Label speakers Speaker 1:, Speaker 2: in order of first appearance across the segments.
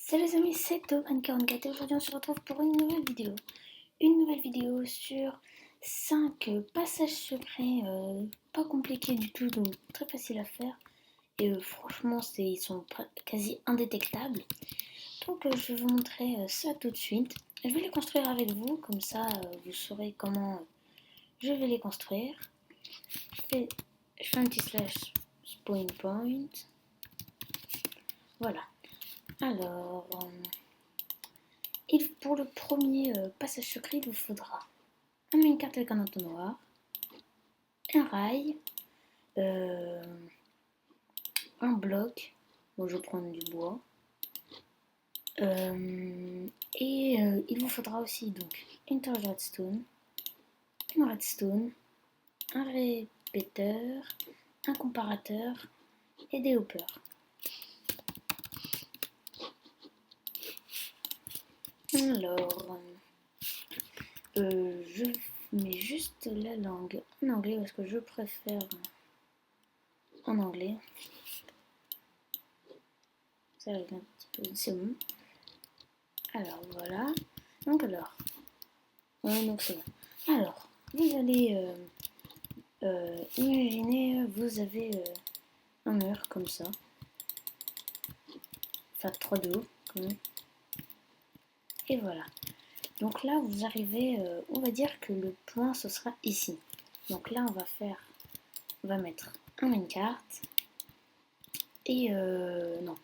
Speaker 1: Salut les amis, c'est Toban44 et aujourd'hui on se retrouve pour une nouvelle vidéo. Une nouvelle vidéo sur 5 passages secrets, pas compliqués du tout, donc très facile à faire. Et franchement, ils sont quasi indétectables. Donc je vais vous montrer ça tout de suite. Je vais les construire avec vous, comme ça vous saurez comment je vais les construire. Je fais un petit slash spawn point. Voilà. Alors... pour le premier passage secret, il vous faudra un minecart avec un entonnoir, un rail, euh, un bloc, bon, je vais prendre du bois, il vous faudra aussi donc une torche de redstone, une redstone, un répéteur, un comparateur et des hoppers. Alors, je mets juste la langue en anglais parce que je préfère en anglais. Ça va être un petit peu, c'est bon. Alors voilà. Donc c'est bon. Alors, vous allez imaginer, vous avez un mur comme ça. Enfin 3 de haut, quand même. Et voilà. Donc là, vous arrivez, on va dire que le point, ce sera ici. Donc là, on va mettre un minecart. Et non,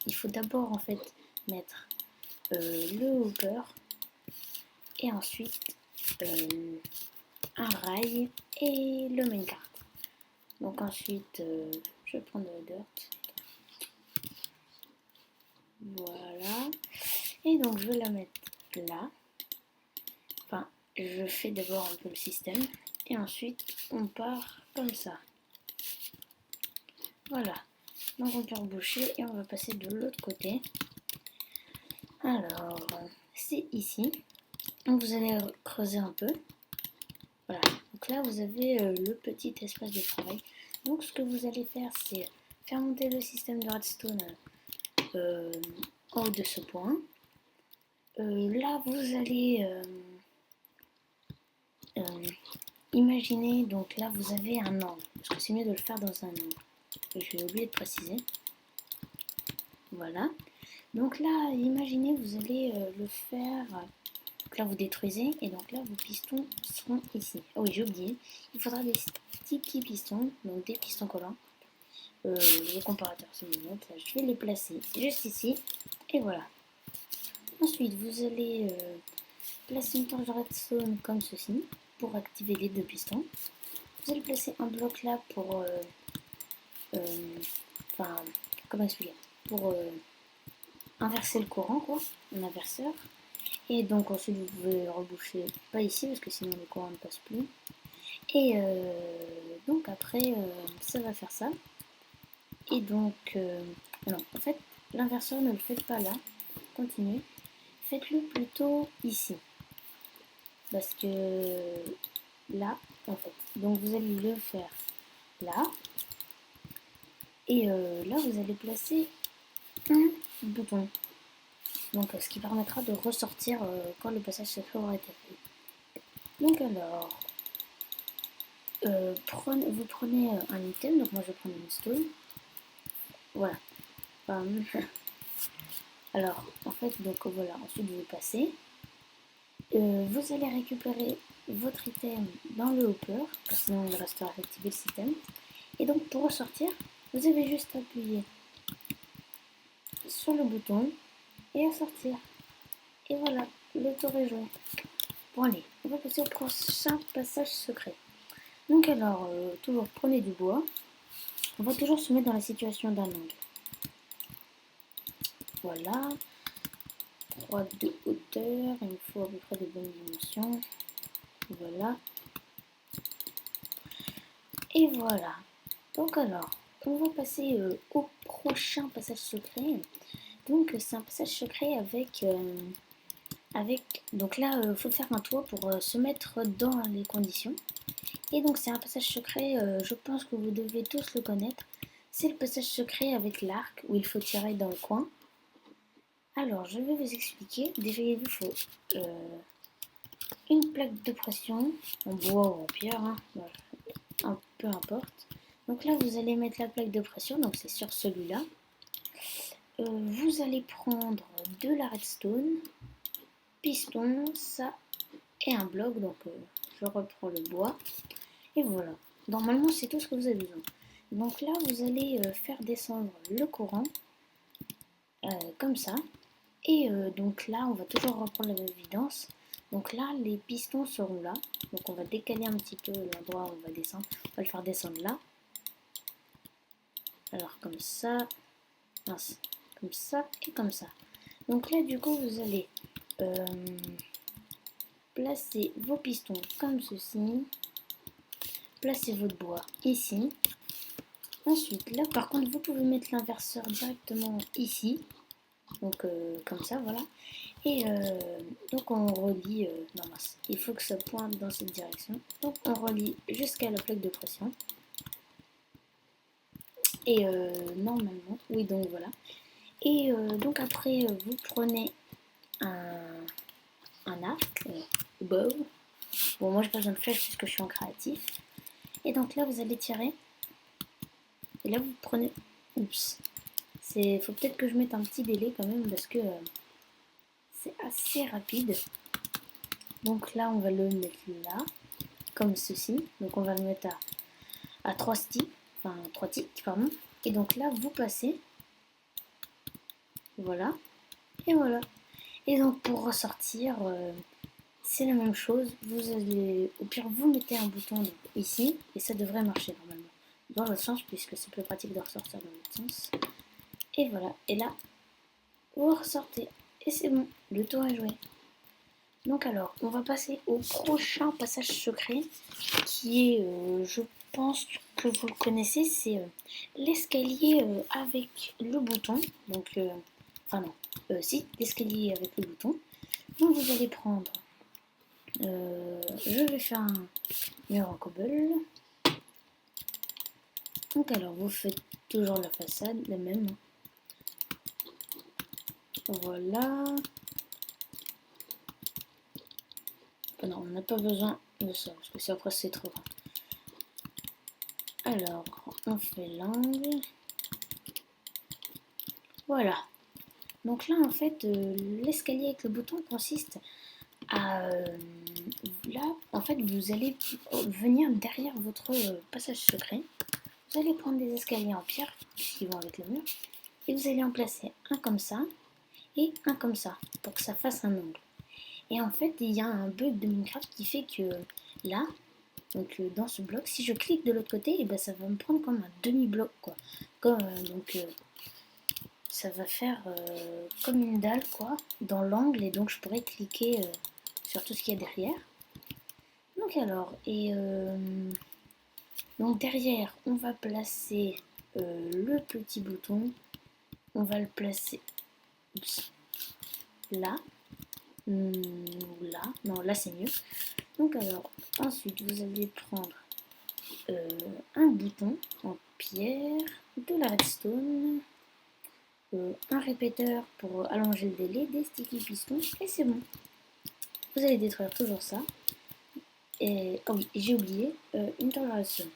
Speaker 1: il faut d'abord en fait mettre le hopper. Et ensuite un rail et le minecart. Donc ensuite, je vais prendre la dirt. Voilà. Et donc je vais la mettre là. Enfin, je fais d'abord un peu le système. Et ensuite, on part comme ça. Voilà. Donc on peut reboucher et on va passer de l'autre côté. Alors, c'est ici. Donc vous allez creuser un peu. Voilà. Donc là, vous avez le petit espace de travail. Donc ce que vous allez faire, c'est faire monter le système de redstone en haut de ce point. Là, vous allez imaginer, donc là, vous avez un angle. Parce que c'est mieux de le faire dans un angle. J'ai oublié de préciser. Voilà. Donc là, imaginez, vous allez le faire. Donc là, vous détruisez. Et donc là, vos pistons seront ici. Ah oui, j'ai oublié. Il faudra des petits pistons. Donc des pistons collants. Les comparateurs, c'est bon. Là, je vais les placer juste ici. Et voilà. Ensuite, vous allez placer une torche de redstone comme ceci pour activer les deux pistons. Vous allez placer un bloc là pour enfin, comment expliquer, pour inverser le courant, quoi, un inverseur. Et donc ensuite vous pouvez reboucher, pas ici parce que sinon le courant ne passe plus. Et donc après ça va faire ça. Et donc non, en fait l'inverseur ne le faites pas là, continuez, faites-le plutôt ici. Parce que là, en fait, donc vous allez le faire là. Et là, vous allez placer un bouton. Donc, ce qui permettra de ressortir quand le passage secret aura été fait. Donc alors, vous prenez un item. Donc moi, je vais prendre une stone. Voilà. Alors, en fait, donc voilà. Ensuite, vous passez. Vous allez récupérer votre item dans le hopper, car sinon il restera à activer le système. Et donc, pour ressortir, vous avez juste appuyé sur le bouton et à sortir. Et voilà, le tour est joué. Bon allez, on va passer au prochain passage secret. Donc alors, toujours prenez du bois. On va toujours se mettre dans la situation d'un angle. Voilà. 3 de hauteur, il me faut à peu près de bonnes dimensions. Voilà. Et voilà. Donc alors, on va passer au prochain passage secret. Donc c'est un passage secret avec... donc là, il faut faire un toit pour se mettre dans les conditions. Et donc c'est un passage secret, je pense que vous devez tous le connaître. C'est le passage secret avec l'arc où il faut tirer dans le coin. Alors, je vais vous expliquer. Déjà, il vous faut une plaque de pression en bois ou en pierre, hein, peu importe. Donc là, vous allez mettre la plaque de pression, donc c'est sur celui-là. Vous allez prendre de la redstone, piston, ça et un bloc. Donc je reprends le bois et voilà. Normalement, c'est tout ce que vous avez besoin. Donc là, vous allez faire descendre le courant comme ça. Et donc là, on va toujours reprendre la même évidence. Donc là, les pistons seront là. Donc on va décaler un petit peu l'endroit où on va descendre. On va le faire descendre là. Alors comme ça, mince, comme ça et comme ça. Donc là, du coup, vous allez placer vos pistons comme ceci. Placez votre bois ici. Ensuite, là, par contre, vous pouvez mettre l'inverseur directement ici. Donc comme ça, voilà. Et donc on relie, non mince, il faut que ça pointe dans cette direction. Donc on relie jusqu'à la plaque de pression. Et normalement, oui donc voilà. Et donc après vous prenez un arc, bow. Bon moi j'ai pas besoin de flèche puisque je suis en créatif. Et donc là vous allez tirer. Et là vous prenez, oups, faut peut-être que je mette un petit délai quand même parce que c'est assez rapide. Donc là on va le mettre là. Comme ceci. Donc on va le mettre à 3 sticks, enfin 3 ticks, pardon. Et donc là, vous passez. Voilà. Et voilà. Et donc pour ressortir, c'est la même chose. Vous allez, au pire, vous mettez un bouton donc, ici. Et ça devrait marcher normalement. Dans l'autre sens, puisque c'est plus pratique de ressortir dans l'autre sens. Et voilà. Et là, vous ressortez. Et c'est bon. Le tour est joué. Donc alors, on va passer au prochain passage secret qui est, je pense que vous le connaissez, c'est l'escalier avec le bouton. Donc, enfin non, si, l'escalier avec le bouton. Donc vous allez prendre, je vais faire un mur en cobble. Donc alors, vous faites toujours la façade, la même. Voilà. Non, on n'a pas besoin de ça, parce que ça après c'est trop grand. Alors, on fait l'angle. Voilà. Donc là, en fait, l'escalier avec le bouton consiste à... là, en fait, vous allez venir derrière votre passage secret. Vous allez prendre des escaliers en pierre, qui vont avec le mur, et vous allez en placer un comme ça, et un comme ça, pour que ça fasse un angle. Et en fait, il y a un bug de Minecraft qui fait que là, donc dans ce bloc, si je clique de l'autre côté, et ben, ça va me prendre comme un demi-bloc, quoi. Comme, donc... ça va faire comme une dalle quoi dans l'angle et donc je pourrais cliquer sur tout ce qu'il y a derrière. Donc alors donc derrière on va placer le petit bouton, on va le placer là, là, non là c'est mieux. Donc alors ensuite vous allez prendre un bouton en pierre, de la redstone, un répéteur pour allonger le délai, des sticky pistons et c'est bon. Vous allez détruire toujours ça. Et oh oui, j'ai oublié une toleration.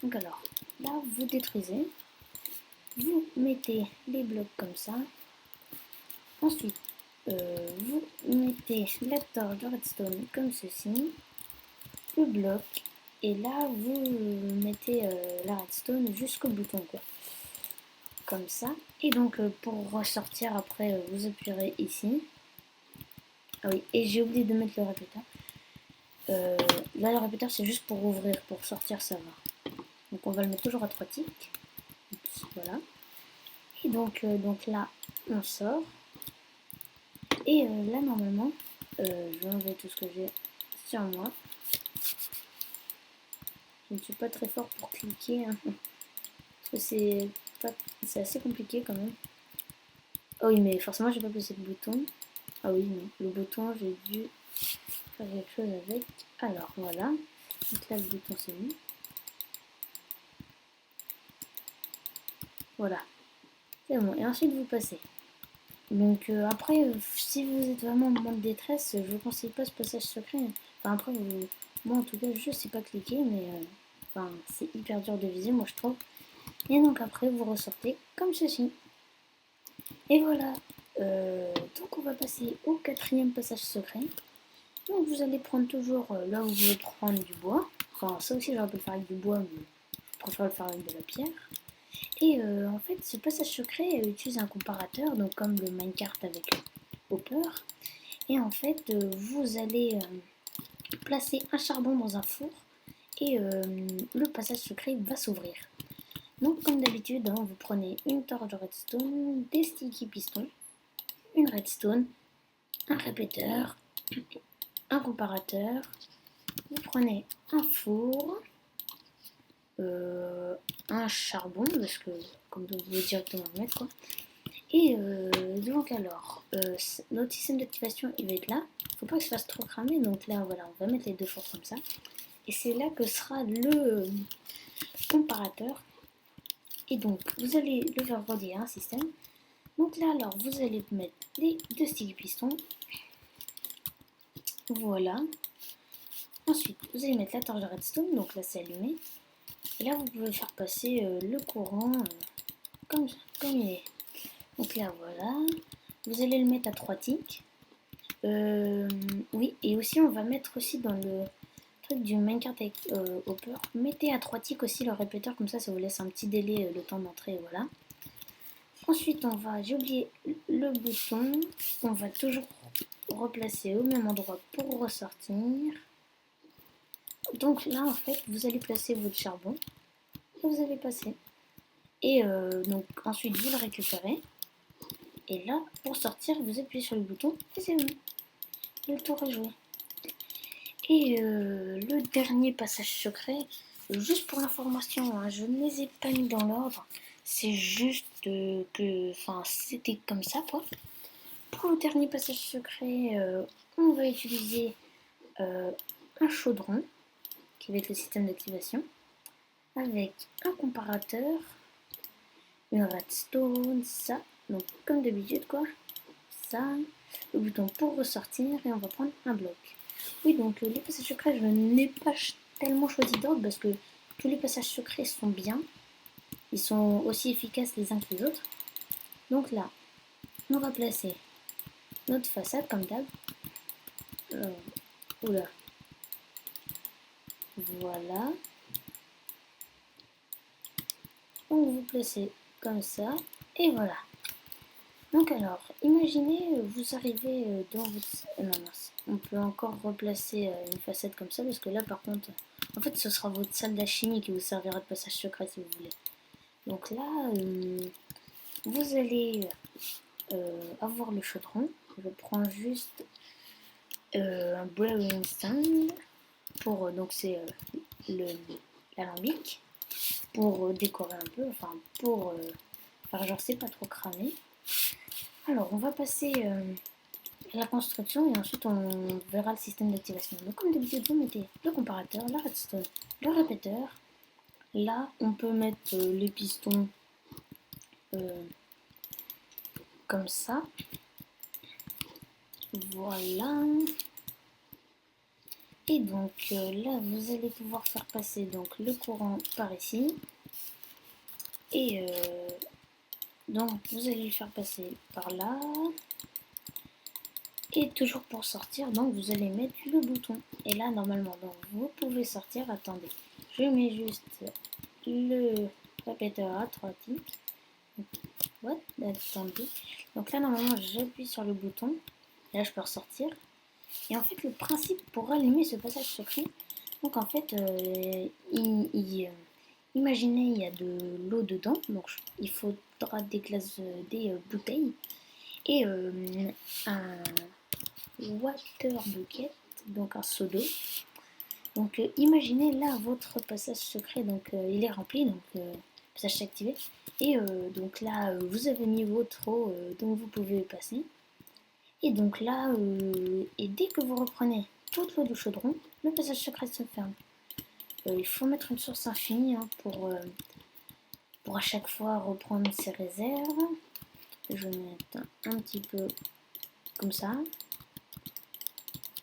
Speaker 1: Donc alors, là vous détruisez, vous mettez les blocs comme ça. Ensuite, vous mettez la torche de redstone comme ceci, le bloc, et là vous mettez la redstone jusqu'au bouton quoi. Comme ça. Et donc pour ressortir après, vous appuierez ici. Ah oui, et j'ai oublié de mettre le répéteur. Là le répéteur c'est juste pour ouvrir, pour sortir ça va. Donc on va le mettre toujours à 3 ticks. Oups, voilà. Et donc là on sort. Et là normalement, je vais enlever tout ce que j'ai sur moi. Je ne suis pas très fort pour cliquer. Hein, parce que c'est assez compliqué quand même. Oh oui mais forcément j'ai pas placé le bouton. Ah oui non, le bouton j'ai dû faire quelque chose avec. Alors voilà. Donc là le bouton c'est mis. Voilà. C'est bon. Et ensuite vous passez Donc après, si vous êtes vraiment en moment de détresse, je vous conseille pas ce passage secret. Enfin après, moi en tout cas, je sais pas cliquer, mais enfin, c'est hyper dur de viser, moi je trouve. Et donc après, vous ressortez comme ceci. Et voilà. Donc on va passer au quatrième passage secret. Donc vous allez prendre toujours là où vous voulez prendre du bois. Enfin ça aussi j'aurais pu le faire avec du bois, mais je préfère le faire avec de la pierre. Et en fait ce passage secret utilise un comparateur, donc comme le Minecraft avec Hopper. Et en fait vous allez placer un charbon dans un four et le passage secret va s'ouvrir. Donc comme d'habitude, hein, vous prenez une torche de redstone, des sticky pistons, une redstone, un répéteur, un comparateur, vous prenez un four, un charbon, parce que comme vous pouvez directement le mettre quoi. Et donc alors, notre système d'activation il va être là. Faut pas que ça fasse trop cramer, donc là voilà, on va mettre les deux fours comme ça. Et c'est là que sera le comparateur. Et donc vous allez le faire relier à un système. Donc là alors vous allez mettre les deux sticky pistons. Voilà. Ensuite vous allez mettre la torche de redstone, donc là c'est allumé. Et là vous pouvez faire passer le courant comme il est. Donc là voilà. Vous allez le mettre à 3 ticks. Oui, et aussi on va mettre aussi dans le truc du Minecraft avec Hopper, mettez à 3 ticks aussi le répéteur, comme ça vous laisse un petit délai le temps d'entrer, voilà. Ensuite on va, j'ai oublié le bouton, on va toujours replacer au même endroit pour ressortir. Donc là en fait vous allez placer votre charbon et vous allez passer. Et donc ensuite vous le récupérez. Et là pour sortir vous appuyez sur le bouton et c'est bon. Le tour est joué. Et le dernier passage secret, juste pour l'information, hein, je ne les ai pas mis dans l'ordre, c'est juste que, enfin, c'était comme ça quoi. Pour le dernier passage secret, on va utiliser un chaudron, qui va être le système d'activation, avec un comparateur, une redstone, ça, donc comme d'habitude quoi, ça, le bouton pour ressortir et on va prendre un bloc. Oui, donc les passages secrets, je n'ai pas tellement choisi d'ordre parce que tous les passages secrets sont bien. Ils sont aussi efficaces les uns que les autres. Donc là, on va placer notre façade comme d'hab. Oula. Voilà. Donc vous placez comme ça. Et voilà. Donc alors, imaginez, vous arrivez dans votre... non, mince. On peut encore replacer une façade comme ça, parce que là, par contre, en fait, ce sera votre salle d'alchimie qui vous servira de passage secret, si vous voulez. Donc là, vous allez avoir le chaudron. Je prends juste un brewing stand, pour, donc c'est l'alambic, pour décorer un peu, enfin, pour faire genre c'est pas trop cramé. Alors, on va passer la construction et ensuite on verra le système d'activation. Donc comme d'habitude, vous mettez le comparateur, la redstone, le répéteur. Là, on peut mettre les pistons comme ça. Voilà. Et donc là, vous allez pouvoir faire passer donc le courant par ici. Et donc vous allez le faire passer par là. Et toujours pour sortir, donc vous allez mettre le bouton. Et là, normalement, donc vous pouvez sortir. Attendez, je mets juste le répéteur à 3 ticks. What? Attendez. Donc là, normalement, j'appuie sur le bouton. Et là, je peux ressortir. Et en fait, le principe pour allumer ce passage secret, donc en fait, imaginez, il y a de l'eau dedans. Donc il faudra des glaces, des bouteilles. Et un water bucket, donc un seau d'eau. Donc imaginez là votre passage secret, donc il est rempli, donc passage activé. Et donc là vous avez mis votre eau, donc vous pouvez passer. Et donc là, et dès que vous reprenez toute l'eau du chaudron, le passage secret se ferme. Il faut mettre une source infinie hein, pour à chaque fois reprendre ses réserves. Je vais mettre un petit peu comme ça.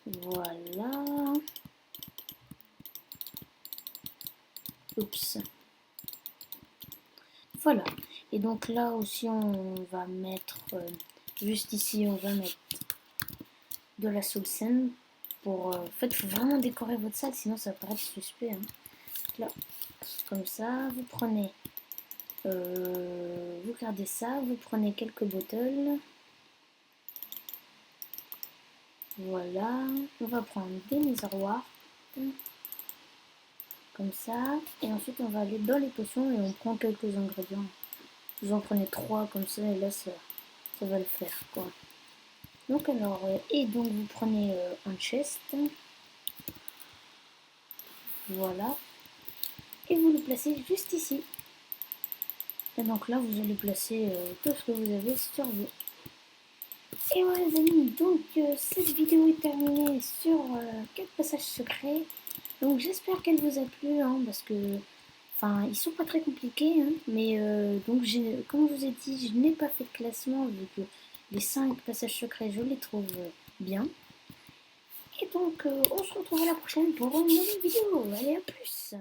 Speaker 1: Voilà. Oups. Voilà. Et donc là aussi, on va mettre, juste ici, on va mettre de la soul sand. Pour, en fait, il faut vraiment décorer votre salle, sinon ça paraît suspect. Hein. Là, comme ça, vous prenez, vous gardez ça, vous prenez quelques bottles. Voilà. On va prendre des miroirs. Comme ça. Et ensuite, on va aller dans les potions et on prend quelques ingrédients. Vous en prenez 3 comme ça et là, ça va le faire, quoi. Donc alors, et donc vous prenez un chest. Voilà. Et vous le placez juste ici. Et donc là, vous allez placer tout ce que vous avez sur vous. Et voilà les amis, donc cette vidéo est terminée sur 4 passages secrets. Donc j'espère qu'elle vous a plu, hein, parce que, enfin, ils sont pas très compliqués, hein, mais donc comme je vous ai dit, je n'ai pas fait de classement vu que les 5 passages secrets, je les trouve bien. Et donc on se retrouve à la prochaine pour une nouvelle vidéo. Allez, à plus!